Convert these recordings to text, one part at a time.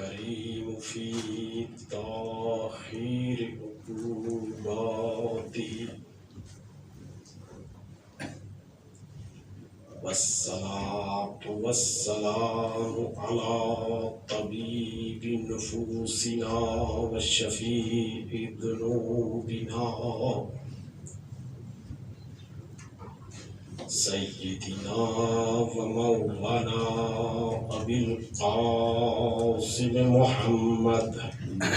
الكريم في تأخير عقوباته والصلاة والسلام على طبيب نفوسنا وشفيع ذنوبنا سيدنا ومولانا أبي القاسم محمد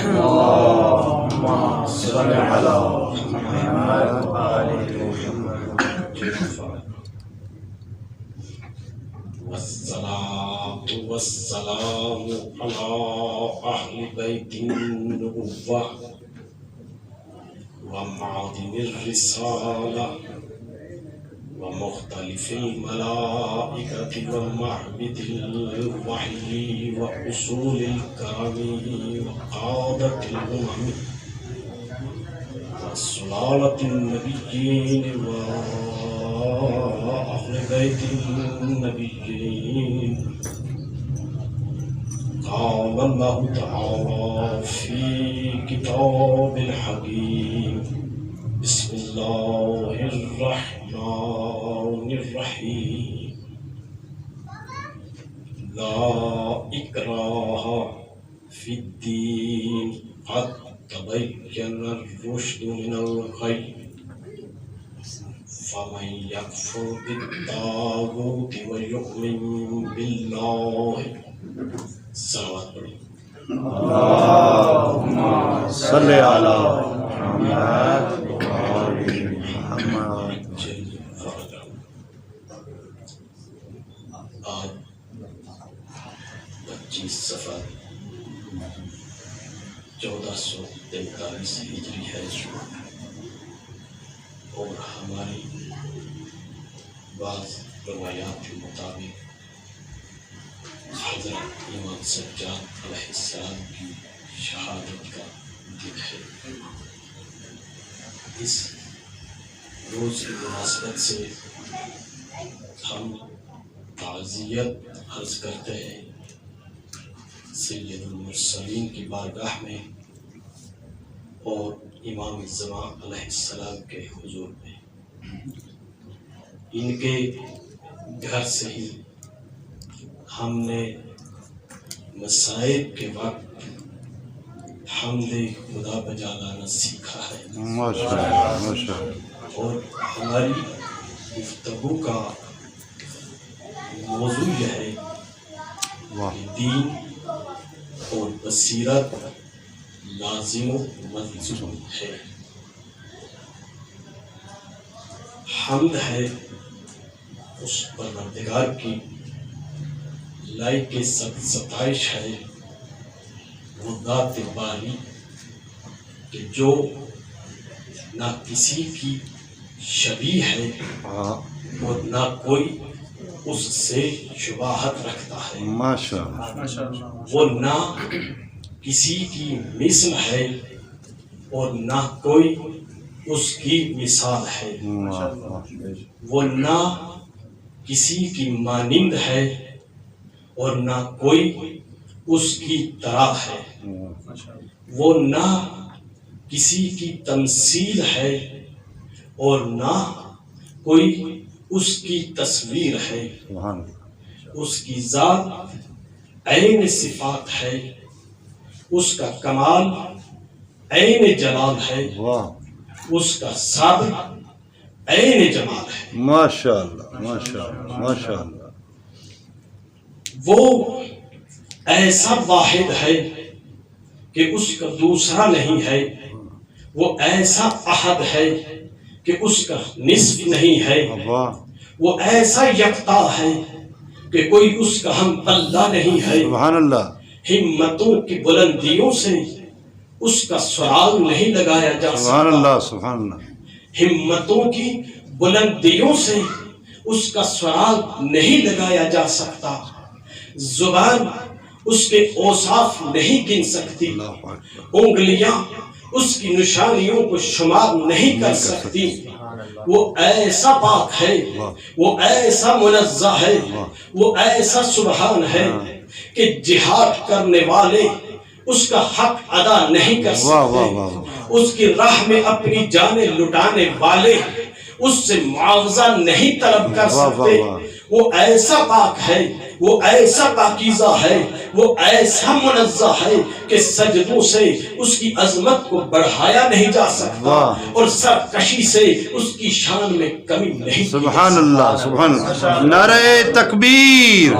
اللهم صل على محمد وآل محمد والصلاة والسلام على أهل بيت النبوة ومعدن الرسالة ومختلف الملائكة ومعبد الوحي وأصول الكرم وقادة الأمم وسلالة النبيين وأهل بيت النبيين. قال الله تعالى في كتاب الحكيم بسم الله الرحمن الرحيم لا إكراه في الدين قد تبين الرشد من الغي فمن يكفر بالطاغوت ويؤمن بالله صلوات اللهم صل على محمد وآل محمد. آج 25 صفر 1443 ہجری ہے اور ہماری بعض روایات کے مطابق حضرت امام سجاد علیہ السلام کی شہادت کا دن ہے. اس روز کی مناسبت سے ہم تعزیت عرض کرتے ہیں سید المرسلین کی بارگاہ میں اور امام الزمان علیہ السلام کے حضور میں. ان کے گھر سے ہی ہم نے مصائب کے وقت حمد خدا بجانا سیکھا ہے اور ہماری گفتگو کا موضوع یہ ہے کہ دین اور بصیرت لازم و ملزوم ہے. حمد ہے اس پروردگار کی، لائق ستائش ہے وہ ذات باری کہ جو نہ کسی کی شبیہ ہے اور نہ کوئی اس سے شباہت رکھتا ہے. وہ نہ کسی کی مثل ہے اور نہ کوئی اس کی مثال ہے. وہ نہ کسی کی مانند ہے اور نہ کوئی اس کی طرح ہے. وہ نہ کسی کی تمثیل ہے اور نہ کوئی اس کی تصویر ہے. اس کی ذات عین صفات ہے، اس کا کمال عین جلال ہے، اس کا صبر عین جمال ہے. ماشاءاللہ ماشاءاللہ ماشاءاللہ. وہ ایسا واحد ہے کہ اس کا دوسرا نہیں ہے. وہ ایسا احد ہے کہ اس کا نصف نہیں ہے. وہ ایسا یکتا ہے کہ کوئی اس کا ہم پلہ نہیں ہے. سبحان اللہ. ہمتوں کی بلندیوں سے اس کا سراغ نہیں لگایا جا سکتا. سبحان اللہ سبحان اللہ. ہمتوں کی بلندیوں سے اس کا سراغ نہیں لگایا جا سکتا. زبان اس کے اوصاف نہیں گن سکتی. انگلیاں اس کی نشانیوں کو شمار نہیں کر سکتی. وہ ایسا پاک ہے، وہ ایسا منزہ ہے، وہ ایسا سبحان ہے کہ جہاد کرنے والے اس کا حق ادا نہیں کر سکتے، اس کی راہ میں اپنی جانیں لٹانے والے اس سے معاوضہ نہیں طلب کر سکتے۔ وہ ایسا پاک ہے، وہ ایسا پاکیزہ ہے، وہ ایسا منزہ ہے کہ سجدوں سے اس کی عظمت کو بڑھایا نہیں جا سکتا اور سرکشی سے اس کی شان میں کمی نہیں۔ سبحان اللہ، سبحان اللہ، نعرہ تکبیر،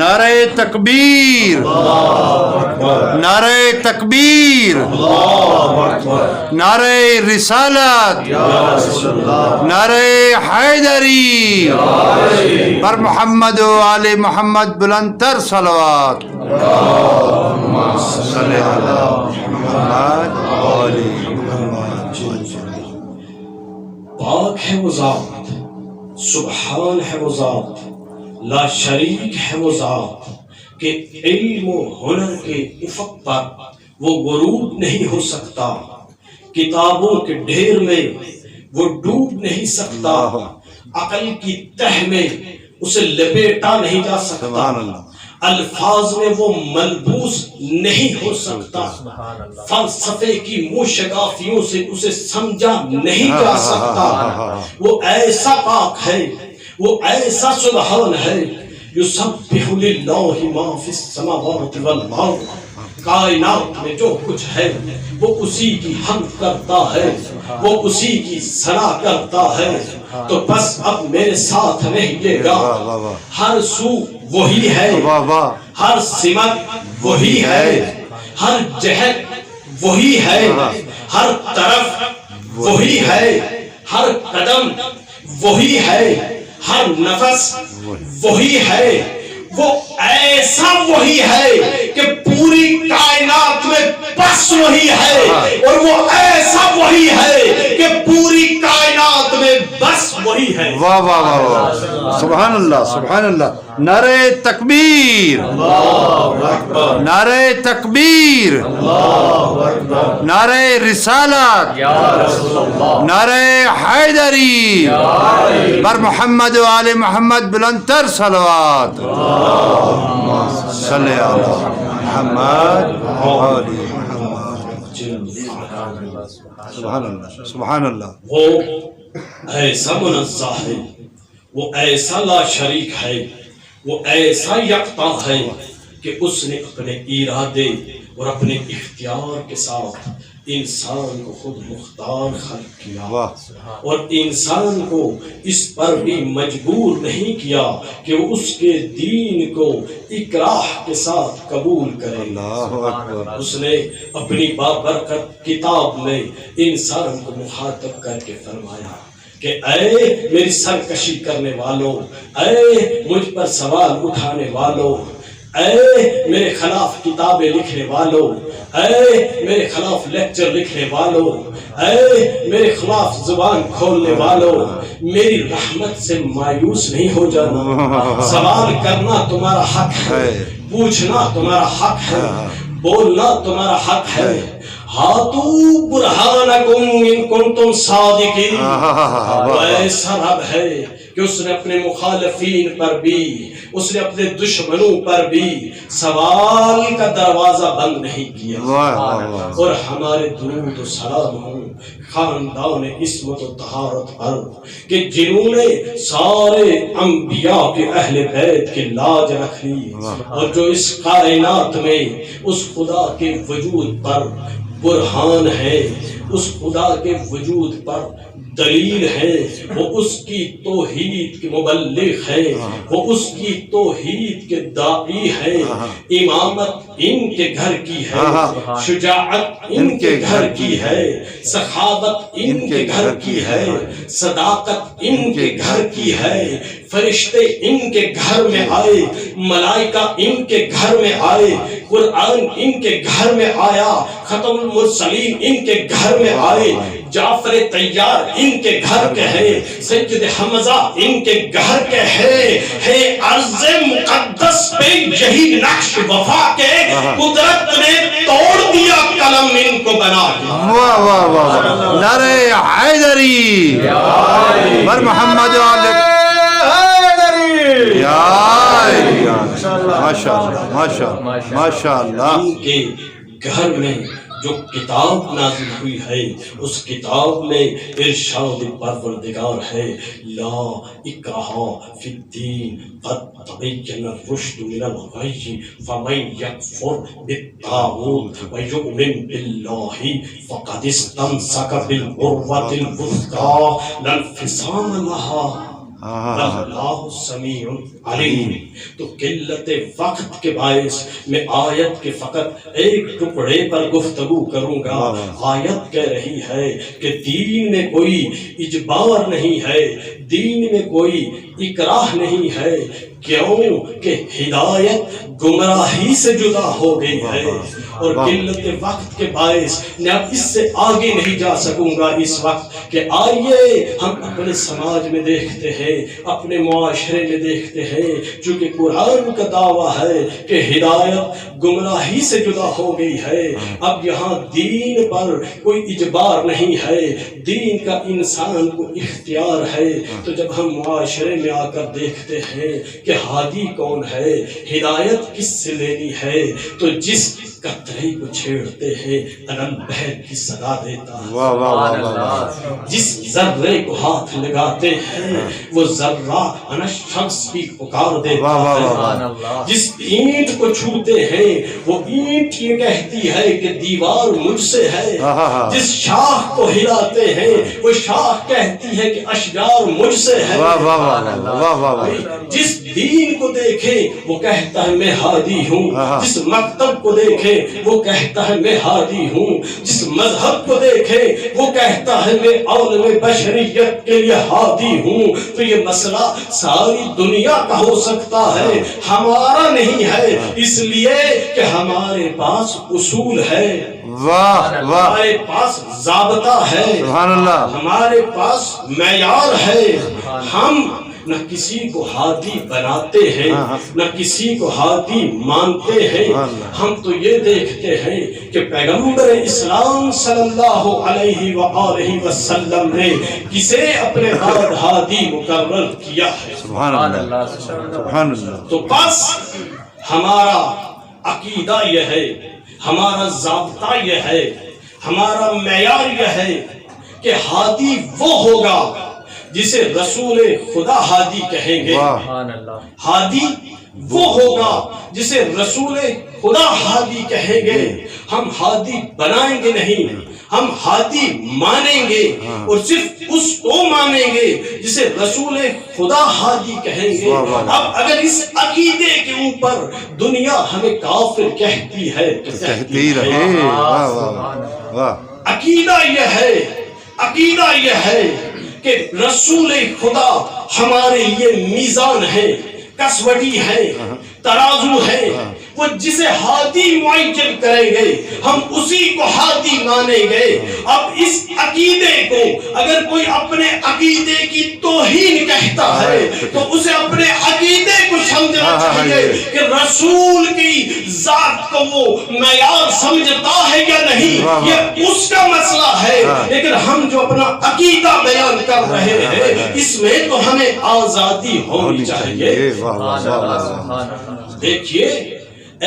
نعرہ تکبیر، نعرہ تکبیر، نعرہ رسالت، نعرہ حیدری، پر محمد و آل محمد بلندتر صلوات۔ صلی اللہ محمد و آل محمد۔ پاک ہے وہ ذات، سبحان ہے وہ ذات، لا شریک ہے وہ ذات کہ علم و ہنر کے افق پر وہ غروب نہیں ہو سکتا، کتابوں کے ڈھیر میں وہ ڈوب نہیں سکتا، عقل کی تہ میں اسے لپیٹا نہیں جا سکتا، الفاظ میں وہ ملبوس نہیں ہو سکتا، فلسفے کی موشگافیوں سے اسے سمجھا نہیں جا سکتا۔ وہ ایسا پاک ہے، وہ ایسا سبحان ہے، یسبح للہ ما فی السماوات والارض، کائنات میں جو کچھ ہے وہ اسی کی حمد کرتا ہے، وہ اسی کی ثنا کرتا ہے۔ تو بس اب میرے ساتھ رہیے گا، ہر سو وہی ہے، ہر سمت وہی ہے، ہر جہت وہی ہے، ہر طرف وہی ہے، ہر قدم وہی ہے، ہر نفس وہی ہے۔ وہ ایسا وہی ہے کہ پوری کائنات میں بس وہی ہے، اور وہ ایسا وہی ہے کہ پوری کائنات میں بس وہی ہے۔ واہ واہ واہ واہ، سبحان اللہ، سبحان اللہ، نعرہ تکبیر، نعرہ تکبیر، نعرہ رسالت، نعرہ حیدری، بر محمد و آل محمد بلندتر صلوات۔ صلی اللہ محمد و آل محمد۔ سبحان اللہ، سبحان اللہ۔ وہ ایسا منزہ ہے، وہ ایسا لا شریک ہے، وہ ایسا یکتا ہے کہ اس نے اپنے ارادے اور اپنے اختیار کے ساتھ انسان کو خود مختار خلق کیا، اور انسان کو اس پر بھی مجبور نہیں کیا کہ وہ اس کے دین کو اکراہ کے ساتھ قبول کرے۔ اس نے اپنی بابرکت کتاب میں انسان کو مخاطب کر کے فرمایا کہ اے میری سرکشی کرنے والوں، اے مجھ پر سوال اٹھانے والوں، اے میرے خلاف کتابیں لکھنے والوں، اے میرے خلاف لیکچر لکھنے والوں، اے میرے خلاف زبان کھولنے والوں، میری رحمت سے مایوس نہیں ہو جانا۔ سوال کرنا تمہارا حق ہے، پوچھنا تمہارا حق ہے، بولنا تمہارا حق ہے۔ ہاتو برہانکم ان کنتم صادقین۔ وہ ایسا رب ہے کہ اس نے اپنے مخالفین پر بھی، اس نے اپنے دشمنوں پر بھی سوال کا دروازہ بند نہیں کیا۔ اور ہمارے درود و سلام ہوں خاندان عصمت و طہارت پر کہ جنہوں نے سارے انبیاء کے اہل بیت کی لاج رکھ لی، اور جو اس کائنات میں اس خدا کے وجود پر برہان ہے، اس خدا کے وجود پر دلیل ہے، وہ اس کی توحید کے مبلغ ہے، وہ اس کی توحید کے داعی ہے۔ امامت ان کے گھر کی ہے، شجاعت ان کے گھر کی ہے، سخاوت ان کے گھر کی ہے، صداقت ان کے گھر کی ہے۔ فرشتے ان کے گھر میں آئے، ملائکہ ان کے گھر میں آئے، قرآن ان کے گھر میں آیا، ختم المرسلین ان کے گھر میں آئے، جعفر طیار ان کے گھر کے ہے، سید حمزہ ان کے گھر کے ہے عرض مقدس پہ یہی نقش وفا کے قدرت نے توڑ دیا قلم ان کو بنا کے۔ واہ واہ واہ، نعرہ حیدری، بر محمد و آل حیدری، یا ماشاءاللہ ماشاءاللہ ماشاءاللہ. ان کے گھر میں جو کتاب نازل ہوئی ہے اس کتاب میں ارشاد پروردگار ہے لا اکراہ فی الدین قد تبین الرشد من الغی فمن یکفر بالطاغوت ویؤمن باللہ فقد استمسک بالعروۃ الوثقی لا انفصام لها اللہ سمیع علیم. تو قلت وقت کے باعث میں آیت کے فقط ایک ٹکڑے پر گفتگو کروں گا. آیت کہہ رہی ہے کہ دین میں کوئی اجبار نہیں ہے، دین میں کوئی اکراہ نہیں ہے. کیوں کہ ہدایت گمراہی سے جدا ہو گئی ہے. اور قلت وقت کے باعث میں اب اس سے آگے نہیں جا سکوں گا اس وقت کہ آئیے ہم اپنے سماج میں دیکھتے ہیں، اپنے معاشرے میں دیکھتے ہیں، چونکہ قرآن کا دعویٰ ہے کہ ہدایت گمراہی سے جدا ہو گئی ہے. اب یہاں دین پر کوئی اجبار نہیں ہے، دین کا انسان کو اختیار ہے. تو جب ہم معاشرے میں آ کر دیکھتے ہیں کہ ہادی کون ہے، ہدایت کس سے لینی ہے، تو جس قطرے کو چھیڑتے ہیں انل بہر کی صدا دیتا ہے، جس ذرے کو ہاتھ لگاتے ہیں وہ ذرہ انا شمس کی پکار دیتا ہے. جس اینٹ کو چھوتے ہیں وہ اینٹ یہ کہتی ہے کہ دیوار مجھ سے ہے. جس شاخ کو ہلاتے ہیں وہ شاخ کہتی ہے کہ اشجار مجھ سے ہے. جس دین کو دیکھیں وہ کہتا ہے میں ہادی ہوں، جس مکتب کو دیکھیں وہ کہتا ہے میں ہادی ہوں، جس مذہب کو دیکھیں وہ کہتا ہے میں عالم بشریت کے لیے ہادی ہوں. تو یہ مسئلہ ساری دنیا کا ہو سکتا ہے، ہمارا نہیں ہے، اس لیے کہ ہمارے پاس اصول ہے، ہمارے پاس ضابطہ ہے، ہمارے پاس معیار ہے. ہم نہ کسی کو ہادی بناتے ہیں نہ کسی کو ہادی مانتے ہیں. ہم تو یہ دیکھتے ہیں کہ پیغمبر اسلام صلی اللہ علیہ وآلہ وسلم نے کسے اپنے بعد ہادی مقرر کیا ہے. سبحان اللہ سبحان اللہ. تو بس ہمارا عقیدہ یہ ہے، ہمارا ضابطہ یہ ہے، ہمارا معیار یہ ہے کہ ہادی وہ ہوگا جسے رسول خدا ہادی کہیں گے. ہادی وہ ہوگا جسے رسول خدا ہادی کہیں گے. ہم ہادی بنائیں گے نہیں، ہم ہادی مانیں گے اور صرف اس کو مانیں گے جسے رسول خدا ہادی کہیں گے. اب اگر اس عقیدے کے اوپر دنیا ہمیں کافر کہتی ہے تو کہتی رہے. عقیدہ یہ ہے، عقیدہ یہ ہے کہ رسول خدا ہمارے لیے میزان ہے، کسوٹی ہے، ترازو ہے. وہ جسے ہادی معین کریں گے ہم اسی کو ہادی مانیں گے. اب اس عقیدے کو اگر کوئی اپنے عقیدے کی توہین کہتا ہے تو اسے اپنے عقیدے کو سمجھنا چاہیے کہ رسول کی ذات کو وہ معیار سمجھتا ہے یا نہیں، یہ اس کا مسئلہ ہے. لیکن ہم جو اپنا عقیدہ بیان کر رہے ہیں اس میں تو ہمیں آزادی ہونی چاہیے. دیکھیے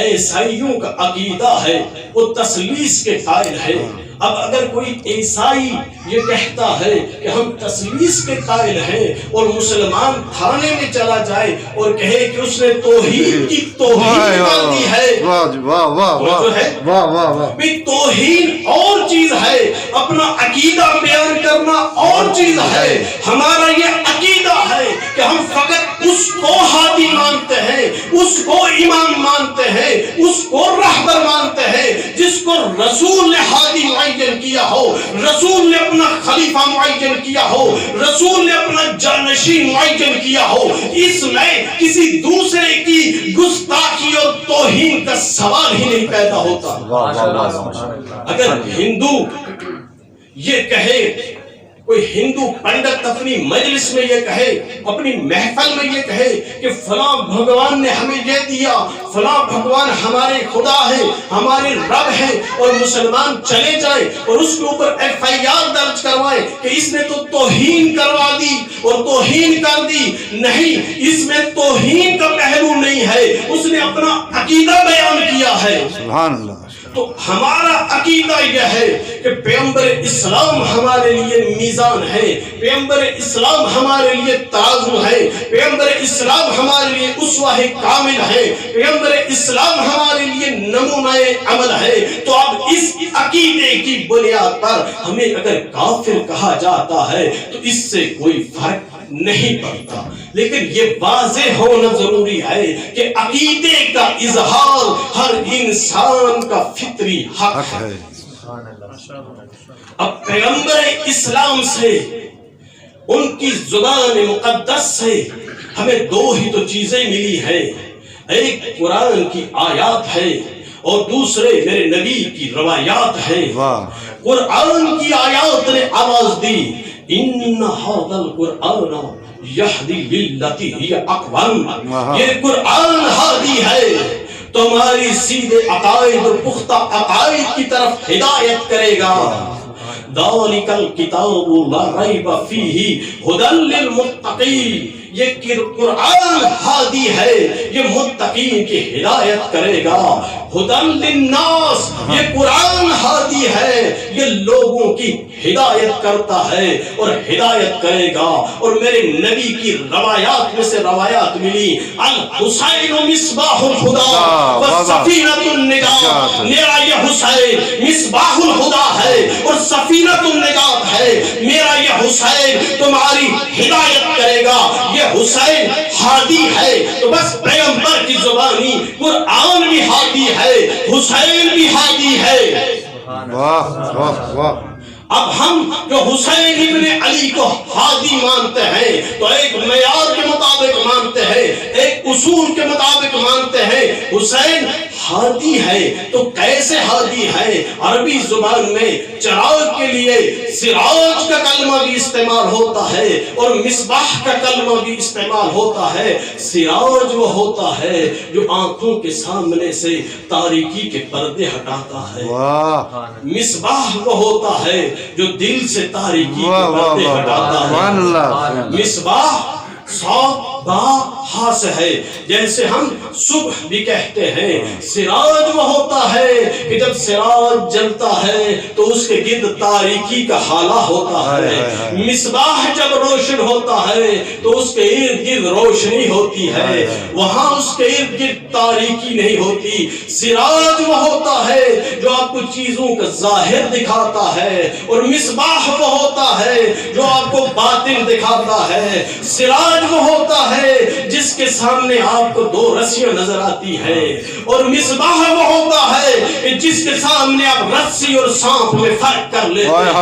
عیسائیوں کا عقیدہ ہے وہ تثلیث کے قائل ہے. اب اگر کوئی عیسائی یہ کہتا ہے کہ ہم تثلیث کے قائل ہیں اور مسلمان تھانے میں چلا جائے اور کہے کہ اس نے توحید کی توہین نکال دی ہے، توہین اور چیز ہے، اپنا عقیدہ بیان کرنا اور چیز ہے. ہمارا یہ عقیدہ ہے کہ ہم فقط اس کو ہادی مانتے ہیں، اس کو امام مانتے ہیں، اس کو رہبر مانتے ہیں جس کو رسول نے ہادی معین کیا ہو، رسول نے اپنا خلیفہ معین کیا ہو، رسول نے اپنا جانشین معین کیا ہو. اس میں کسی دوسرے کی گستاخی اور توہین کا سوال ہی نہیں پیدا ہوتا. اگر ہندو یہ کہے کوئی ہندو پنڈت اپنی مجلس میں یہ کہے، اپنی محفل میں یہ کہے کہ فلاں بھگوان نے ہمیں یہ دیا، فلاں بھگوان ہمارے خدا ہے، ہمارے رب ہے، اور مسلمان چلے جائے اور اس کے اوپر FIR درج کروائے کہ اس نے تو توہین کروا دی اور توہین کر دی. نہیں، اس میں توہین کا پہلو نہیں ہے، اس نے اپنا عقیدہ بیان کیا ہے. سبحان اللہ. تو ہمارا عقیدہ یہ ہے کہ پیغمبر اسلام ہمارے لیے میزان ہے، پیغمبر اسلام ہمارے لیے ترازو ہے، پیغمبر اسلام ہمارے لیے اسوہ کامل ہے، پیغمبر اسلام ہمارے لیے نمونہ عمل ہے. تو اب اس عقیدے کی بنیاد پر ہمیں اگر کافر کہا جاتا ہے تو اس سے کوئی فرق نہیں پڑتا، لیکن یہ واضح ہونا ضروری ہے کہ عقیدے کا اظہار ہر انسان کا فطری حق ہے. اب پیغمبر اسلام سے، ان کی زبان مقدس سے ہمیں دو ہی تو چیزیں ملی ہے، ایک قرآن کی آیات ہے اور دوسرے میرے نبی کی روایات ہے. قرآن کی آیات نے آواز دی، ان ھذا القرآن یہدی للتی ہی اقوم، یہ قرآن ہادی ہے، تمہاری سیدھے عقائد اور پختہ عقائد کی طرف ہدایت کرے گا. ذالک الکتاب لا ریب فیہ ھدی للمتقین، یہ قرآن ہادی ہے، یہ متقین کی ہدایت کرے گا. ھدی للناس، یہ قرآن ہادی ہے، یہ لوگوں کی ہدایت کرتا ہے اور ہدایت کرے گا. اور میرے نبی کی روایات میں سے روایات ملی، الحسین مصباح الہدی وسفینۃ النجات، میرا یہ حسین مصباح الہدی ہے اور سفینۃ النجات ہے، میرا یہ حسین تمہاری ہدایت کرے گا. یہ حسین ہادی ہے. تو بس پیغمبر کی زبانی قرآن بھی ہادی ہے، حسین بھی ہادی ہے. واہ واہ واہ. اب ہم جو حسین ابن علی کو ہادی مانتے ہیں تو ایک معیار کے مطابق مانتے ہیں، ایک اصول کے مطابق مانتے ہیں. حسین ہادی ہے تو کیسے ہادی ہے؟ عربی زبان میں چراغ کے لیے سراج کا کلمہ بھی استعمال ہوتا ہے اور مصباح کا کلمہ بھی استعمال ہوتا ہے. سراج وہ ہوتا ہے جو آنکھوں کے سامنے سے تاریکی کے پردے ہٹاتا ہے، مصباح وہ ہوتا ہے جو دل سے تاریکی کے پردے ہٹاتا ہے. مصباح صاد با ہا سے ہے، جیسے ہم صبح بھی کہتے ہیں. سراج وہ ہوتا ہے کہ جب سراج جلتا ہے تو اس کے گرد تاریکی کا حالہ ہوتا ہے. مصباح جب روشن ہوتا ہے تو اس کے ارد گرد روشنی ہوتی ہے، وہاں اس کے ارد گرد تاریکی نہیں ہوتی. سراج وہ ہوتا ہے جو آپ کو چیزوں کا ظاہر دکھاتا ہے اور مصباح وہ ہوتا ہے جو آپ کو باطن دکھاتا ہے. سراج وہ ہوتا ہے جس کے سامنے آپ کو دو رسیاں نظر آتی ہے اور مصباح وہ ہوتا ہے جس کے سامنے آپ رسی اور سانپ میں فرق کر لیتے ہیں.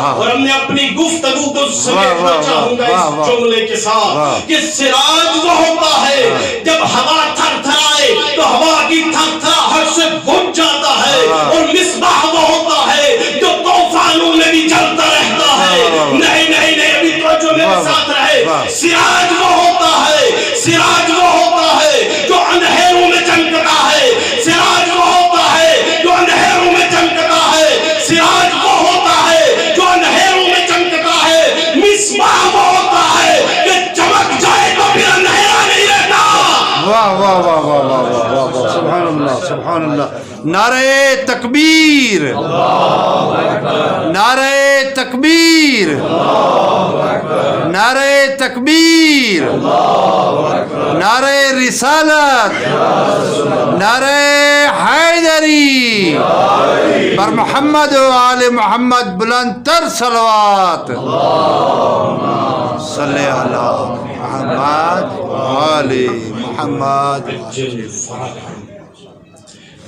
اور ہم نے اپنی گفتگو کو سمیٹنا چاہوں گا اس جملے کے ساتھ کہ سراج وہ ہوتا ہے جب ہوا تھر تھرائے تو ہوا کی تھر تھراہٹ سے بجھ جاتا ہے، اور مصباح وہ ہوتا ہے جو طوفانوں میں بھی جلتا رہتا ہے. نہیں نہیں نہیں، ابھی تو جو میرے ساتھ رہے. سراج وہ ہوتا ہے، سراج وہ ہوتا ہے جو اندھیروں میں چمکتا ہے. سراج وہ ہوتا ہے جو اندھیروں میں چمکتا ہے. سراج وہ ہوتا ہے جو اندھیروں میں چمکتا ہے. مصباح وہ ہوتا ہے کہ چمک جائے تو پھر اندھیرا نہیں رہتا. واہ واہ واہ واہ واہ واہ واہ. سبحان اللہ سبحان اللہ. نعرہ تکبیر، نعرہ تکبیر، نعرہ تکبیر، نعرہ رسالت، نعرہ حیدری، بر محمد و آل محمد بلند تر صلوات. صلی علی محمد و آل محمد.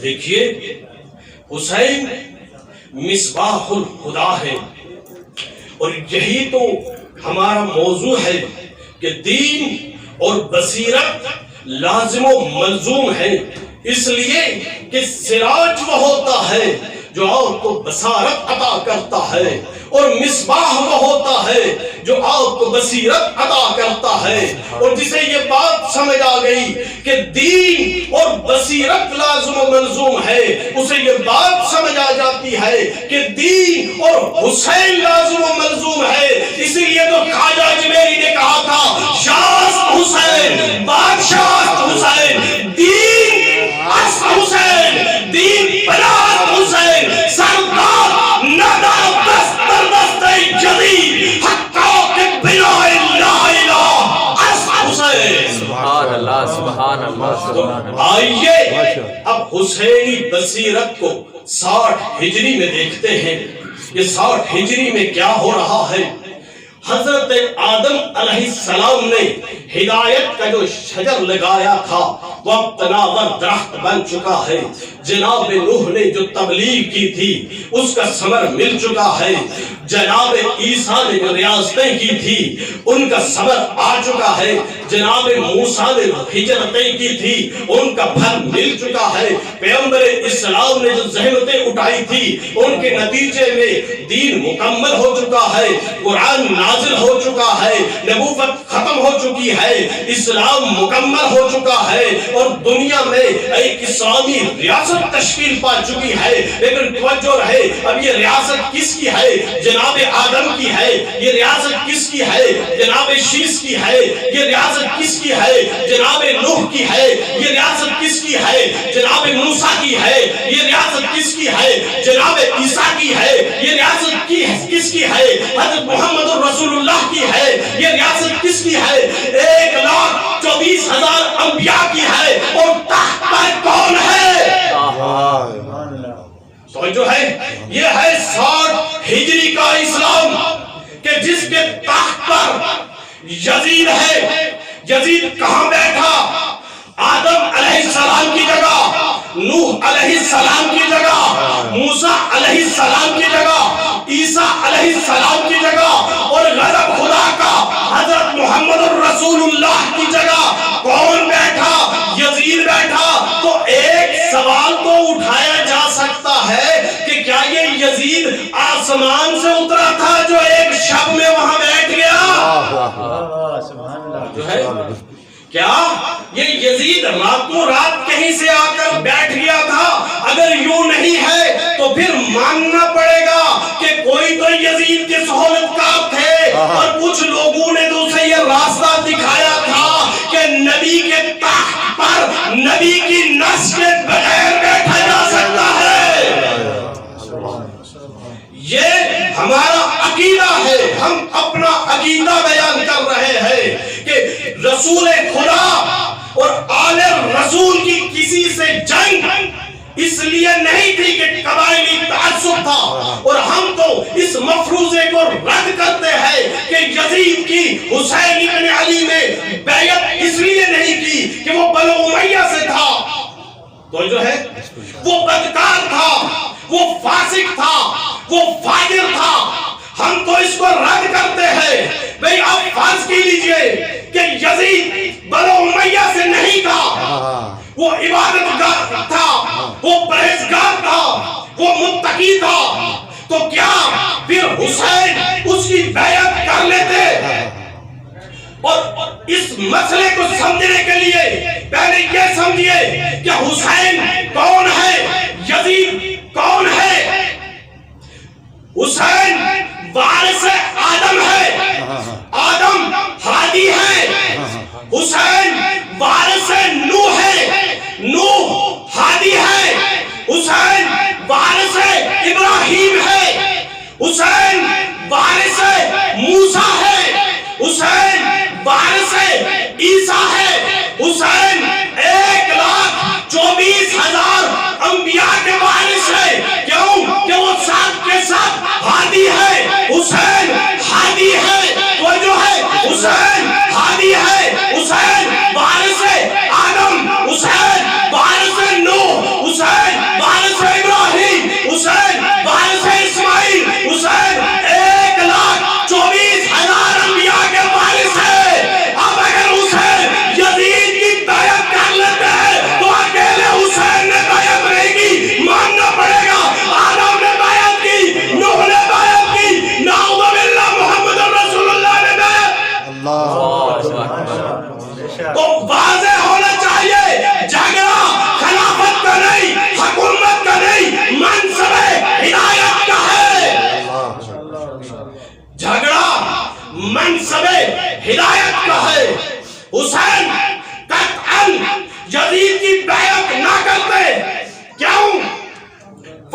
دیکھیے، حسین مصباح الہدی ہے اور یہی تو ہمارا موضوع ہے کہ دین اور بصیرت لازم و ملزوم ہے، اس لیے کہ سراج وہ ہوتا ہے جو اور کو بصارت عطا کرتا ہے اور مصباح وہ ہوتا ہے جو آپ کو بصیرت عطا کرتا ہے. اور جسے یہ بات سمجھ آ گئی کہ دین اور بصیرت لازم و ملزوم ہے، اسے یہ بات سمجھ آ جاتی ہے کہ دین اور حسین لازم و ملزوم ہے. اسی لیے تو خواجہ اجمیری نے کہا تھا شاست حسین بادشاہ حسین، دین اصل حسین، دین پناہ حسین، سردار ندا دستر دستے جدید حقا کے بنا لا الہ اصل حسین. سبحان اللہ سبحان اللہ سبحان اللہ. آئیے اب حسینی بصیرت کو 60 ہجری میں دیکھتے ہیں. یہ 60 ہجری میں کیا ہو رہا ہے؟ حضرت آدم علیہ السلام نے ہدایت کا جو شجر لگایا تھا وہ اب تناور درخت بن چکا ہے. جناب نوح نے جو تبلیغ کی تھی اس کا ثمر مل چکا ہے. جناب عیسیٰ نے جو ریاستیں کی تھی ان کا ثمر آ چکا ہے. جناب موسیٰ نے جو ہجرتیں کی تھی ان کا پھل مل چکا ہے. پیغمبر اسلام نے جو زحمتیں اٹھائی تھی ان کے نتیجے میں دین مکمل ہو چکا ہے، قرآن نازل ہو چکا ہے، نبوت ختم ہو چکی ہے، اسلام مکمل ہو چکا ہے اور دنیا میں ایک اسلامی ریاست تشکیل پا چکی ہے. لیکن توجہ رہے اب یہ ریاست کس کی ہے؟ جناب آدم کی ہے. یہ ریاست کس کی ہے؟ جناب شیس کی ہے. یہ ریاست کس کی ہے؟ جناب نوح کی ہے. یہ ریاست کس کی ہے؟ جناب موسیٰ کی ہے. یہ ریاست کس کی ہے؟ جناب عیسیٰ کی ہے. یہ ریاست کس کی ہے؟ حضرت محمد رسول اللہ کی ہے. یہ ریاست کس کی ہے؟ 1,24,000 انبیاء کی ہے. اور تخت پر کون ہے؟ تو جو ہے یہ ہے 60 ہجری کا اسلام کہ جس کے تخت پر یزید ہے. یزید کہاں بیٹھا؟ آدم علیہ السلام کی جگہ، نوح علیہ السلام کی جگہ، موسیٰ علیہ السلام کی جگہ، عیسیٰ علیہ السلام کی جگہ اور غضب خدا کا حضرت محمد رسول اللہ کی جگہ کون بیٹھا؟ یزید بیٹھا. تو ایک سوال تو اٹھایا جا سکتا ہے کہ کیا یہ یزید آسمان سے اترا تھا جو ایک شب میں وہاں بیٹھ گیا؟ جو ہے کیا یہ یزید راتوں رات کہیں سے آ کر بیٹھ گیا تھا؟ اگر یوں نہیں ہے تو پھر ماننا پڑے گا کہ کوئی تو یزید کے سہولت کار تھے اور کچھ لوگوں نے تو اسے یہ راستہ دکھایا تھا کہ نبی کے تخت پر نبی کی نس کے بغیر بیٹھا جا سکتا ہے. یہ ہمارا عقیدہ ہے. ہم اپنا عقیدہ بیان کر رہے ہیں کہ رسول خدا اور آل رسول کی کسی سے جنگ اس لیے نہیں تھی کہ قبائلی تعصب تھا. اور ہم تو اس مفروضے کو رد کرتے ہیں کہ یزید کی حسین ابن علی نے بیعت اس لیے نہیں کی کہ وہ بنو امیہ سے تھا. تو جو ہے وہ بدکار تھا، وہ فاسق تھا، وہ فاجر تھا. ہم تو اس کو رد کرتے ہیں. بھئی آپ فرض کی لیجئے کہ یزید بنو امیہ سے نہیں تھا، وہ عبادت گار تھا، وہ پرہیزگار تھا، وہ متقی تھا. تو کیا پھر حسین اس کی بیعت کر لیتے؟ اور اس مسئلے کو سمجھنے کے لیے پہلے یہ سمجھیے کہ حسین کون ہے، یزید کون ہے. حسین وارث آدم ہے، آدم ہادی ہے. حسین وارث نوح ہے، نوح ہادی ہے. حسین وارث ابراہیم ہے. حسین وارث موسیٰ ہے. حسین وارث عیسیٰ ہے. حسین 1,24,000 انبیاء کے وارث ہے. کیوں کہ وہ ساتھ کے ساتھ ہادی ہے. حسین ہادی ہے. وہ جو ہے حسین ہادی ہے. حسین وارث آدم، حسین وارث نوح، حسین وارث ابراہیم، حسین وارث اسماعیل. حسین 1,24,000 انبیاء کے وارث ہے. اب اگر حسین یزید کی بیعت کر لیتے ہیں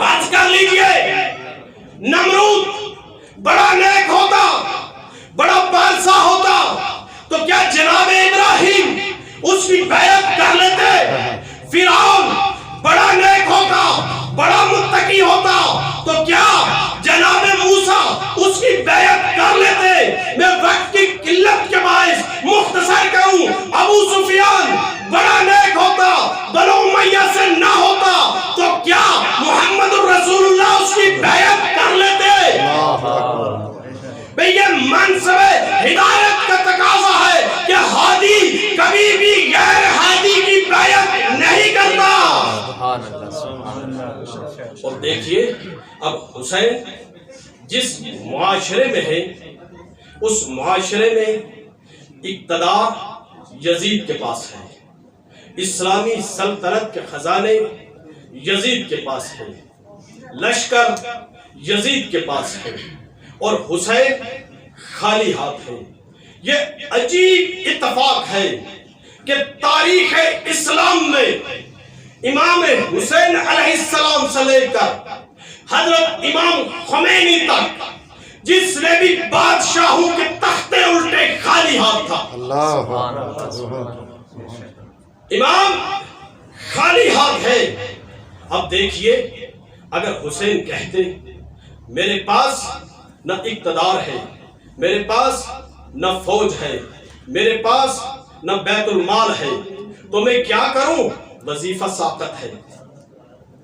فرض کر لیجئے نمرود بڑا نیک ہوتا، بڑا بادشاہ ہوتا تو کیا جناب ابراہیم اس کی بیعت کر لیتے؟ فرعون بڑا نیک ہوتا، بڑا متقی ہوتا تو کیا جناب موسیٰ اس کی بیعت کر لیتے؟ میں وقت کی قلت کے باعث مختصر کروں، ابو سفیان بڑا نیک ہوتا، بنو امیہ سے نہ ہوتا تو کیا محمد الرسول اللہ اس کی بیعت کر لیتے؟ بھئی یہ منصب ہدایت کا تقاضا ہے کہ ہادی کبھی بھی غیر ہادی کی بیعت نہیں کرتا۔ اور دیکھیے اب حسین جس معاشرے میں ہے اس معاشرے میں اقتدار یزید کے پاس ہے، اسلامی سلطنت کے خزانے یزید کے پاس ہے، لشکر یزید کے پاس ہے اور حسین خالی ہاتھ ہے۔ یہ عجیب اتفاق ہے کہ تاریخ اسلام میں امام حسین علیہ السلام سے لے کر حضرت امام خمینی تک جس نے بھی بادشاہوں کے تختے الٹے خالی ہاتھ تھا، امام خالی ہاتھ ہے۔ اب دیکھیے اگر حسین کہتے میرے پاس نہ اقتدار ہے، میرے پاس نہ فوج ہے، میرے پاس نہ بیت المال ہے تو میں کیا کروں؟ وظیفہ ساقط ہے۔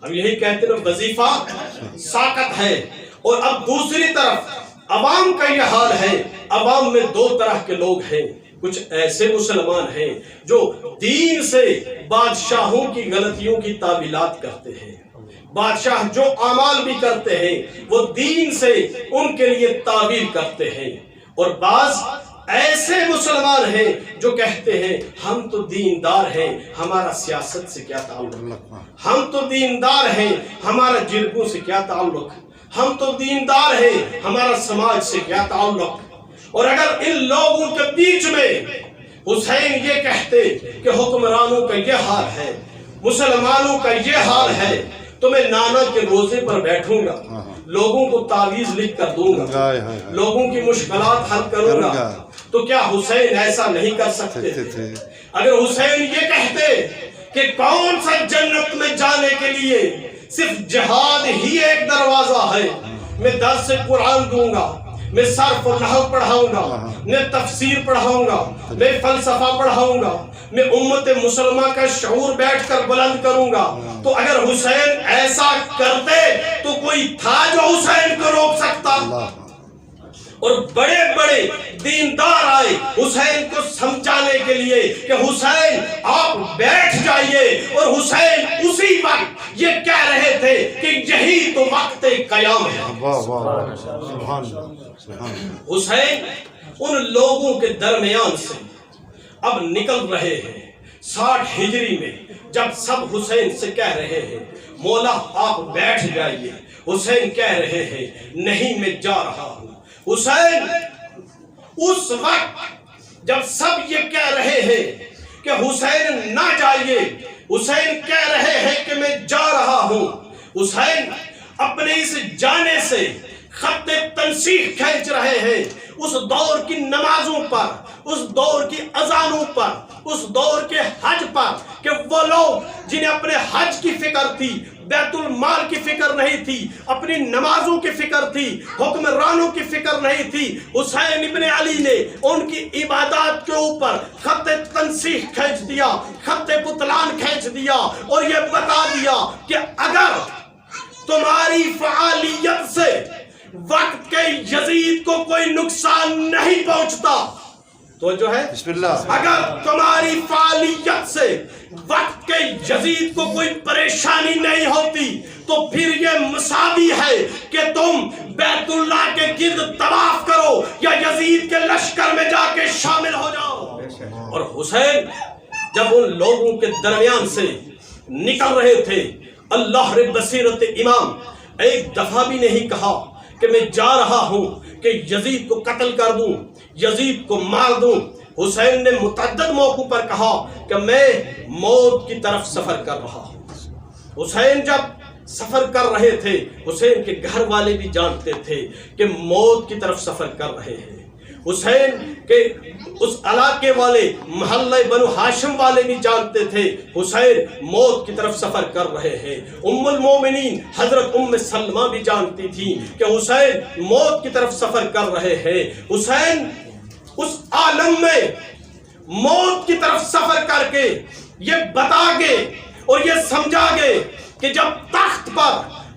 ہم یہی کہتے ہیں وظیفہ ساقط ہے۔ اور اب دوسری طرف عوام کا یہ حال ہے، عوام میں دو طرح کے لوگ ہیں، کچھ ایسے مسلمان ہیں جو دین سے بادشاہوں کی غلطیوں کی تعویلات کرتے ہیں، بادشاہ جو اعمال بھی کرتے ہیں وہ دین سے ان کے لیے تعویل کرتے ہیں، اور بعض ایسے مسلمان ہیں جو کہتے ہیں ہم تو دیندار ہیں، ہمارا سیاست سے کیا تعلق، ہم تو دیندار ہیں، ہمارا جرگوں سے کیا تعلق، ہم تو دیندار ہیں، ہمارا سماج سے کیا تعلق۔ اور اگر ان لوگوں کے بیچ میں حسین یہ کہتے کہ حکمرانوں کا یہ حال ہے، مسلمانوں کا یہ حال ہے تو میں نانا کے روزے پر بیٹھوں گا، لوگوں کو تعویذ لکھ کر دوں گا، لوگوں کی مشکلات حل کروں گا، تو کیا حسین ایسا نہیں کر سکتے؟ اگر حسین یہ کہتے کہ کون سا جنت میں جانے کے لیے صرف جہاد ہی ایک دروازہ ہے، میں درس قرآن دوں گا، میں صرف و نحو پڑھاؤں گا، میں تفسیر پڑھاؤں گا، میں فلسفہ پڑھاؤں گا، میں امت مسلمہ کا شعور بیٹھ کر بلند کروں گا، تو اگر حسین ایسا کرتے تو کوئی تھا جو حسین کو روک سکتا؟ اور بڑے بڑے دیندار آئے حسین کو سمجھانے کے لیے کہ حسین آپ بیٹھ جائیے، اور حسین اسی وقت یہ کہہ رہے تھے کہ یہی تو وقت قیام ہے۔ حسین ان لوگوں کے درمیان سے اب نکل رہے ہیں 60 ہجری میں، جب سب حسین سے کہہ رہے ہیں مولا آپ بیٹھ جائیے، حسین کہہ رہے ہیں نہیں میں جا رہا ہوں۔ حسین اس وقت جب سب یہ کہہ رہے ہیں کہ حسین نہ جائیے، حسین کہہ رہے ہیں کہ میں جا رہا ہوں، حسین اپنے اس جانے سے خط تنسیخ کھینچ رہے ہیں اس دور کی نمازوں پر، اس دور کی اذانوں پر، اس دور کے حج پر، کہ وہ لوگ جنہیں اپنے حج کی فکر تھی، بیت المال کی فکر نہیں تھی، اپنی نمازوں کی فکر تھی، حکمرانوں کی فکر نہیں تھی، حسین ابن علی نے ان کی عبادات کے اوپر خط تنسیخ کھینچ دیا، خط بطلان کھینچ دیا، اور یہ بتا دیا کہ اگر تمہاری فعالیت سے وقت کے یزید کو کوئی نقصان نہیں پہنچتا، تو جو ہے بسم اللہ، اگر تمہاری فعالیت سے وقت کے یزید کو کوئی پریشانی نہیں ہوتی تو پھر یہ مساوی ہے کہ تم بیت اللہ کے گرد طواف کرو یا یزید کے لشکر میں جا کے شامل ہو جاؤ۔ اور حسین جب ان لوگوں کے درمیان سے نکل رہے تھے، اللہ رب بصیرت امام ایک دفعہ بھی نہیں کہا کہ میں جا رہا ہوں کہ یزید کو قتل کر دوں، یزید کو مار دوں۔ حسین نے متعدد موقعوں پر کہا کہ میں موت کی طرف سفر کر رہا ہوں۔ حسین جب سفر کر رہے تھے، حسین کے گھر والے بھی جانتے تھے کہ موت کی طرف سفر کر رہے ہیں۔ حسین کے اس علاقے والے محلہ بنو ہاشم والے بھی جانتے تھے حسین موت کی طرف سفر کر رہے ہیں۔ ام المومنین حضرت ام سلمہ بھی جانتی تھی کہ حسین موت کی طرف سفر کر رہے ہیں۔ حسین اس عالم میں موت کی طرف سفر کر کے یہ بتا گئے اور یہ سمجھا گئے کہ جب تخت پر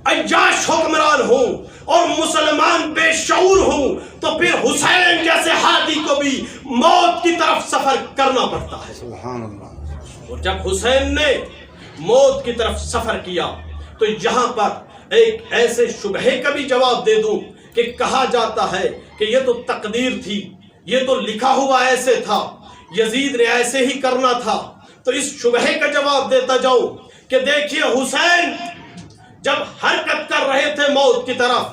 عیاش حکمران ہوں اور مسلمان بے شعور ہوں تو پھر حسین جیسے ہادی کو بھی موت کی طرف سفر کرنا پڑتا ہے۔ سبحان اللہ۔ اور جب حسین نے موت کی طرف سفر کیا تو یہاں پر ایک ایسے شبہے کا بھی جواب دے دوں کہ کہا جاتا ہے کہ یہ تو تقدیر تھی، یہ تو لکھا ہوا ایسے تھا، یزید نے ایسے ہی کرنا تھا۔ تو اس شبہے کا جواب دیتا جاؤں کہ دیکھیے حسین جب حرکت کر رہے تھے موت کی طرف،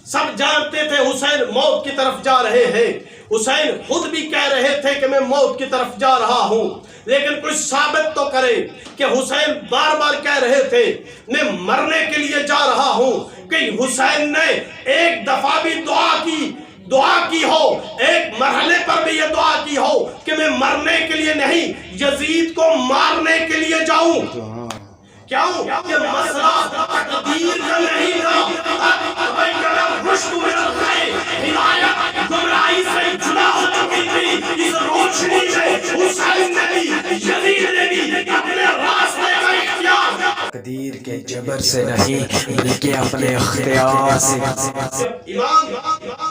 سب جانتے تھے حسین موت کی طرف جا رہے ہیں، حسین خود بھی کہہ رہے تھے کہ میں موت کی طرف جا رہا ہوں، لیکن کچھ ثابت تو کرے کہ حسین بار بار کہہ رہے تھے میں مرنے کے لیے جا رہا ہوں۔ کہ حسین نے ایک دفعہ بھی دعا کی ہو، ایک مرحلے پر بھی یہ دعا کی ہو کہ میں مرنے کے لیے نہیں، یزید کو مارنے کے لیے جاؤں؟ کیوں؟ کہ مسئلہ تقدیر کا نہیں تھا، رشد من الخیر، ہدایت گمراہی سے جدا ہو چکی تھی۔ اس روشنی میں حسین نے بھی یزید نے بھی اپنے راستے کا اختیار تقدیر کے جبر سے نہیں بلکہ اپنے اختیار سے۔ امام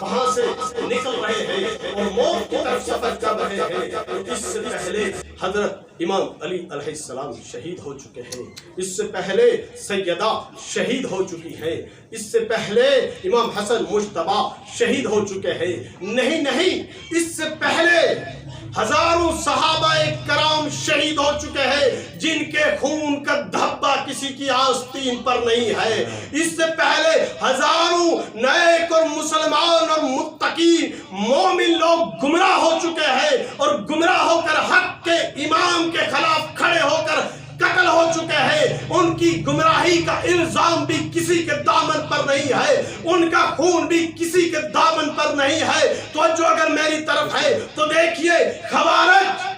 وہاں سے نکل رہے ہیں اور موت کی طرف سفر کر رہے ہیں۔ اس سے پہلے حضرت امام علی علیہ السلام شہید ہو چکے ہیں، اس سے پہلے سیدہ شہید ہو چکی ہے، اس سے پہلے امام حسن مجتبی شہید ہو چکے ہیں، نہیں، اس سے پہلے ہزاروں صحابہ کرام شہید ہو چکے ہیں جن کے خون کا دھبا کسی کی آستین پر نہیں ہے۔ اس سے پہلے ہزاروں نیک اور مسلمان اور متقین مومن لوگ گمراہ ہو چکے ہیں اور گمراہ ہو کر حق کے امام کے خلاف کھڑے ہو کر قتل ہو چکے ہیں۔ ان کی گمراہی کا الزام بھی کسی کے دامن پر نہیں ہے، ان کا خون بھی کسی کے دامن پر نہیں ہے۔ توجہ اگر میری طرف ہے تو دیکھیے خوارج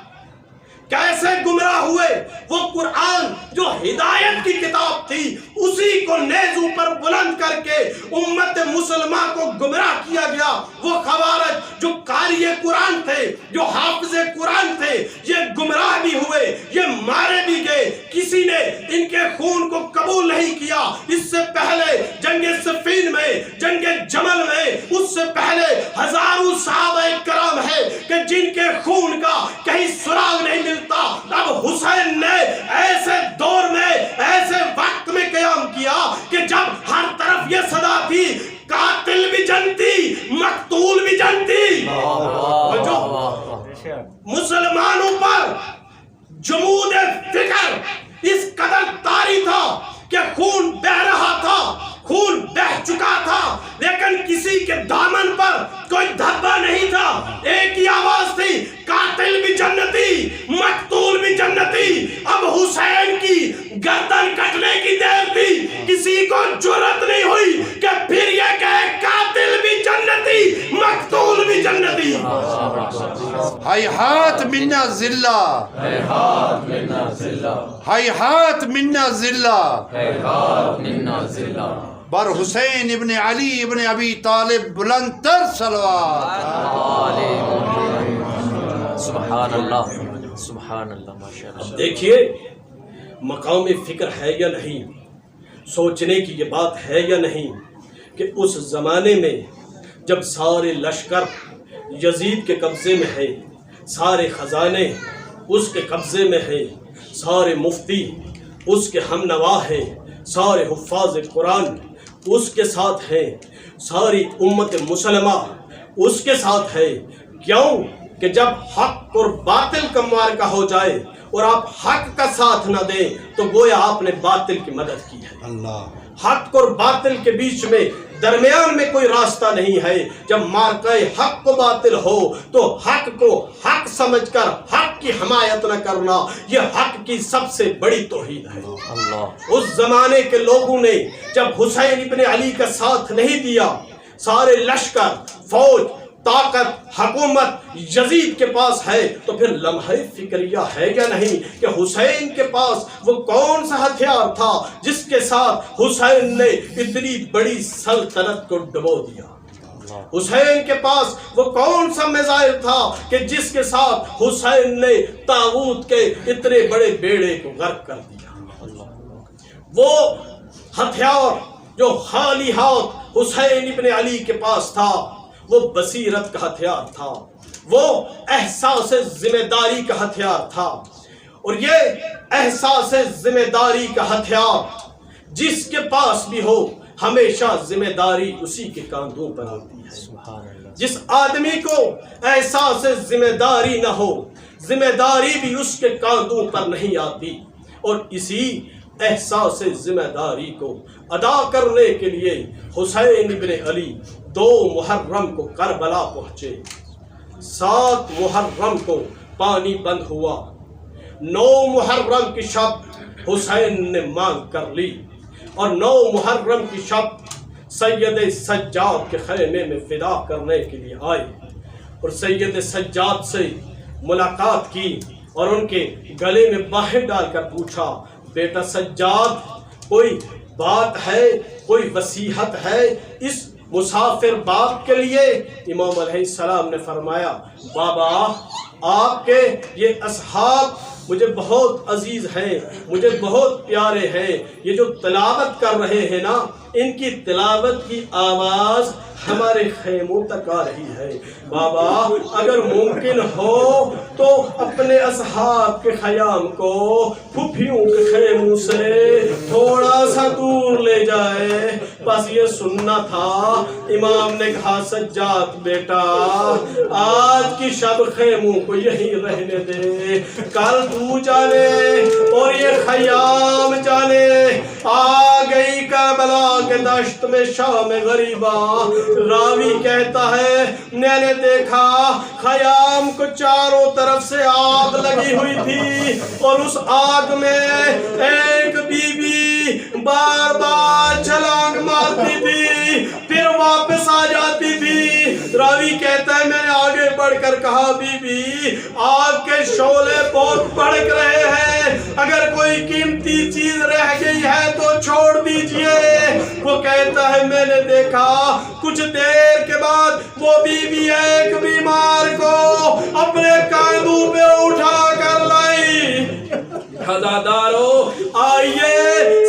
کیسے گمراہ ہوئے۔ وہ قرآن جو ہدایت کی کتاب تھی اسی کو نیزوں پر بلند کر کے امت مسلمہ کو گمراہ کیا گیا۔ وہ خوارج جو قاری قرآن تھے، جو حافظ قرآن تھے، یہ گمراہ بھی ہوئے، یہ مارے بھی گئے، کسی نے ان کے خون کو قبول نہیں کیا۔ اس سے پہلے جنگ صفین میں، جنگ جمل میں، اس سے پہلے ہزاروں صحابہ کرام ہیں کہ جن کے خون کا کہیں سراغ نہیں ملتا۔ اب حسین نے ایسے دور میں، ایسے وقت میں قیام کیا کہ جب ہر طرف یہ صدا تھی قاتل بھی جنتی، مقتول بھی جنتی۔ مسلمانوں پر جمود فکر اس قدر طاری تھا کہ خون بہ رہا تھا، خون بہ چکا تھا، لیکن کسی کے دامن پر کوئی دھبا نہیں تھا۔ ایک ہی آواز تھی، قاتل بھی جنتی، مقتول بھی جنتی۔ اب حسین کی گردن کٹنے کی دیر تھی، کسی کو جرأت نہیں ہوئی کہ پھر یہ کہے قاتل بھی جنتی، مقتول بھی جنتی۔ ہیہات منا ذلہ، ہیہات منا ذلہ، ہیہات منا ذلہ، ہیہات منا ذلہ۔ بر حسین ابن علی ابن ابی طالب بلند تر صلوات۔ سبحان اللہ، سبحان اللہ، ماشاء اللہ۔ دیکھیے مقام فکر ہے یا نہیں، سوچنے کی یہ بات ہے یا نہیں کہ اس زمانے میں جب سارے لشکر یزید کے قبضے میں ہے، سارے خزانے اس کے قبضے میں ہیں، سارے مفتی اس کے ہم نوا ہیں، سارے حفاظ قرآن اس کے ساتھ ہیں، ساری امت مسلمہ اس کے ساتھ ہے۔ کیوں کہ جب حق اور باطل کا معرکہ ہو جائے اور آپ حق کا ساتھ نہ دیں تو گویا آپ نے باطل کی مدد کی ہے۔ اللہ حق اور باطل کے بیچ میں درمیان میں کوئی راستہ نہیں ہے. جب مارکہ حق و باطل ہو تو حق کو حق سمجھ کر حق کی حمایت نہ کرنا یہ حق کی سب سے بڑی توہین ہے. اس زمانے کے لوگوں نے جب حسین ابن علی کا ساتھ نہیں دیا، سارے لشکر، فوج، طاقت، حکومت یزید کے پاس ہے، تو پھر لمحہ فکریہ ہے یا نہیں کہ حسین کے پاس وہ کون سا ہتھیار تھا جس کے ساتھ حسین نے اتنی بڑی سلطنت کو ڈبو دیا؟ حسین کے پاس وہ کون سا میزائل تھا کہ جس کے ساتھ حسین نے طاغوت کے اتنے بڑے بیڑے کو غرق کر دیا؟ وہ ہتھیار جو خالی ہاتھ حسین ابن علی کے پاس تھا وہ بصیرت کا ہتھیار تھا، وہ احساس ذمہ داری کا ہتھیار تھا. اور یہ احساس ذمہ داری کا ہتھیار جس کے پاس بھی ہو ہمیشہ ذمہ داری اسی کے کاندھوں پر ہوتی ہے. جس آدمی کو احساس ذمہ داری نہ ہو، ذمہ داری بھی اس کے کاندھوں پر نہیں آتی. اور اسی احساس ذمہ داری کو ادا کرنے کے لیے حسین ابن علی 2 محرم کو کربلا پہنچے. 7 محرم کو پانی بند ہوا. 9 محرم کی شب حسین نے مانگ کر لی اور 9 محرم کی شب سید سجاد کے خیمے میں فدا کرنے کے لیے آئے اور سید سجاد سے ملاقات کی اور ان کے گلے میں باہیں ڈال کر پوچھا، بیٹا سجاد کوئی بات ہے، کوئی وصیحت ہے اس مسافر باپ کے لیے؟ امام علیہ السلام نے فرمایا، بابا آپ کے یہ اصحاب مجھے بہت عزیز ہیں، مجھے بہت پیارے ہیں. یہ جو تلاوت کر رہے ہیں نا، ان کی تلاوت کی آواز ہمارے خیموں تک آ رہی ہے. بابا اگر ممکن ہو تو اپنے اصحاب کے خیام کو پھوپھیوں کے خیموں سے تھوڑا سا دور لے جائے، بس یہ سننا تھا. امام نے کہا، سجاد بیٹا آج کی شب خیموں کو یہیں رہنے دے، کل تو جانے اور یہ خیام جانے. آ گئی کربلا کے دشت میں شام غریبا. راوی کہتا ہے میں نے دیکھا خیام کو چاروں طرف سے آگ لگی ہوئی تھی اور اس آگ میں ایک بی بی بار بار چھلانگ مارتی تھی پھر واپس آ جاتی تھی. راوی کہتا ہے میں نے آگے بڑھ کر کہا، بی بی آگ کے شعلے بہت بھڑک رہے ہیں، اگر کوئی قیمتی چیز رہ گئی ہے تو چھوڑ دیجئے. وہ کہتا ہے میں نے دیکھا کچھ دیر کے بعد وہ بی بی ایک بیمار کو اپنے کاندھوں پہ اٹھا کر لائی. خزادارو آئیے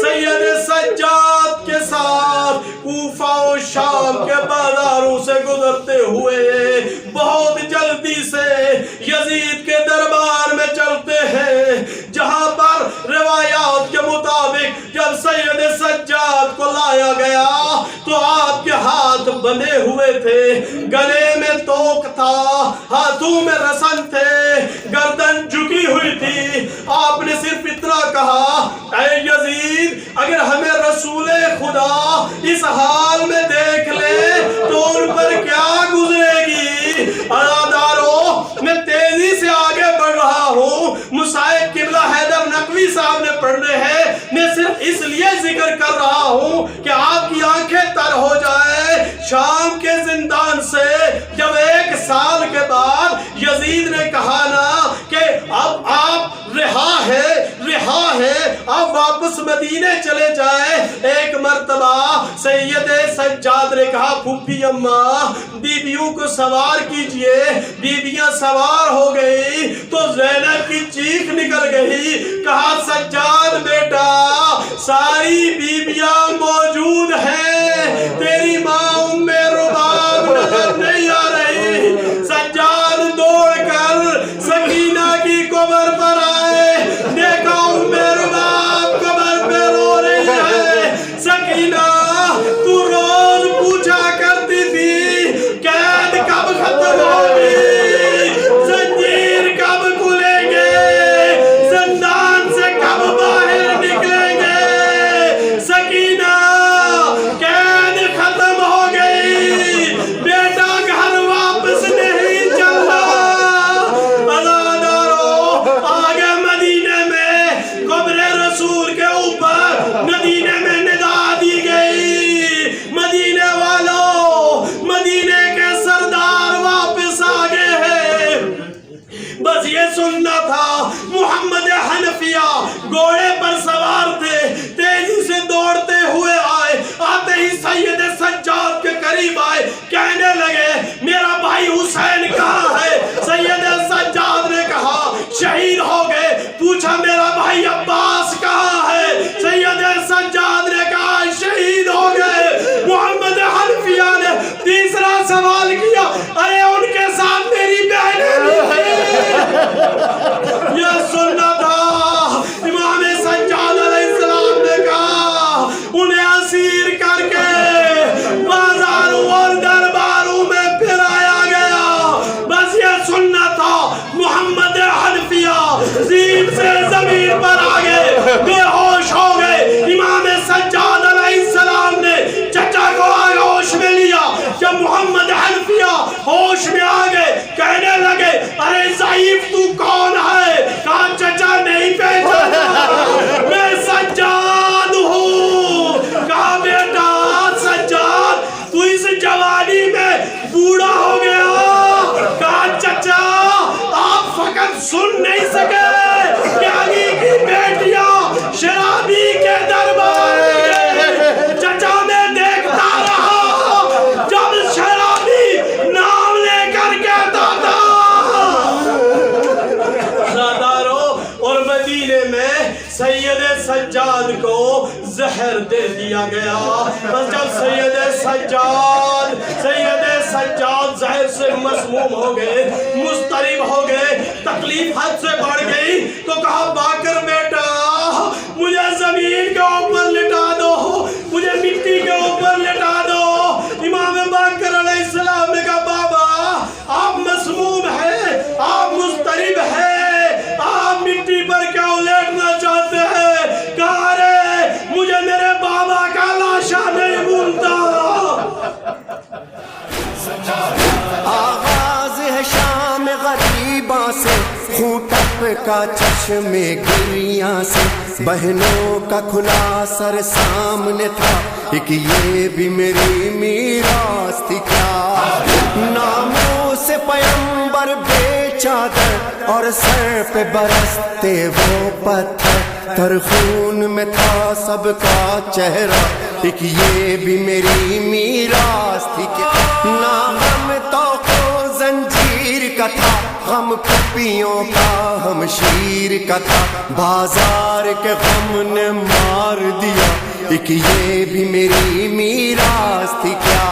سید سجاد کے ساتھ کوفہ و شام کے بازاروں سے گزرتے ہوئے بہت جلدی سے یزید کے دربار میں چلتے ہیں، جہاں پر روایات کے مطابق جب سید سجاد کو لایا گیا تو آپ کے ہاتھ بندھے ہوئے تھے، گلے میں توق تھا، ہاتھوں میں رسن تھے، گردن جھکی ہوئی تھی. آپ نے صرف اتنا کہا، اے یزید اگر ہمیں رسول خدا اس حال میں دیکھ لے تو ان پر کیا گزرے گی؟ عزادارو میں تیزی سے آگے بڑھ رہا ہوں، مسائب قبلہ حیدر نقوی صاحب نے پڑھنے ہیں، میں صرف اس لیے ذکر کر رہا ہوں کہ آپ کی آنکھیں تر ہو جائے. شام کے زندان سے جب 1 سال کے بعد یزید نے کہا نا کہ اب آپ رہا ہے آپ واپس مدینے چلے جائیں، ایک مرتبہ سید سجاد نے کہا، پھوپھی اماں بیبیوں کو سوار کیجئے. بیبیاں سوار ہو گئی تو زینب کی چیخ نکل گئی. کہا، سجاد بیٹا ساری بیبیاں موجود ہیں، تیری ماں ام رباب نظر نہیں آ رہی. سجاد دوڑ کر سکینہ کی قبر پر آئے، دیکھا ام رباب قبر پہ رو رہی ہے. سکینہ تو روز پوچھا کرتی تھی قید کب ختم ہوگی، زنجیر کب کھلیں گے، زندان سے کب باہر نکلیں گے. سکینہ قریب آئے, کہنے لگے میرا بھائی حسین کہاں ہے؟ سید سجاد نے کہا شہید ہو گئے. پوچھا میرا بھائی عباس کہاں ہے؟ سید سجاد نے کہا شہید ہو گئے. محمد حنفیہ نے تیسرا سوال کیا, ارے ان کے ساتھ میری بہنیں بھی تھیں. یہ سننا تھا. امام سجاد علیہ السلام نے کہا انہیں اسیر کر کے بازاروں اور درباروں میں پھرایا گیا. بس یہ سننا تھا. محمد حنفیہ زین سے زمین پر آ گئے, بے ہوش ہو گئے. امام سجاد علیہ السلام نے چچا کو ہوش میں لیا. جب محمد حنفیہ ہوش میں آ گئے, کہنے لگے ارے ضعیف تو کون ہے؟ کہا چچا نہیں پہچانا, میں سجاد ہوں. کہا بیٹا سجاد تو اس جوانی میں بوڑھا ہو گیا. کہا چچا آپ فقط سن نہیں سکے کہ علی کی بیٹیاں شرابی کے دربار میں. چچا میں دیکھتا رہا جب شرابی نام لے کر کہتا تھا زادارو. اور مدینے میں سید سجاد کو زہر دے دیا گیا. بس جب سید سجاد زہر سے مسموم ہو گئے, مضطرب ہو گئے, تکلیف حد سے بڑھ گئی, تو کہا باکر بیٹا مجھے زمین کے اوپر لٹا دو, مجھے مٹی کے اوپر لٹا دو. امام باکر علیہ السلام نے کہا بابا آپ مسموم ہیں, آپ مضطرب ہیں, آپ مٹی پر کیوں لیٹنا چاہتے ہیں؟ کہا رے مجھے میرے بابا کا لاشا نہیں بھولتا. آغاز ہے شام غریباں سے, خون ٹپکا چشم گریاں سے, بہنوں کا کھلا سر سامنے تھا, ایک یہ بھی میری میراث تھی کیا. ناموں سے پیمبر بے چادر اور سر پہ برستے وہ پتھر, تر خون میں تھا سب کا چہرہ, ایک یہ بھی میری میراث تھی کیا. نام توق و زنجیر کا تھا, غم پھپھیوں کا ہم شیر کا تھا, بازار کے غم نے مار دیا, ایک یہ بھی میری میراث تھی کیا.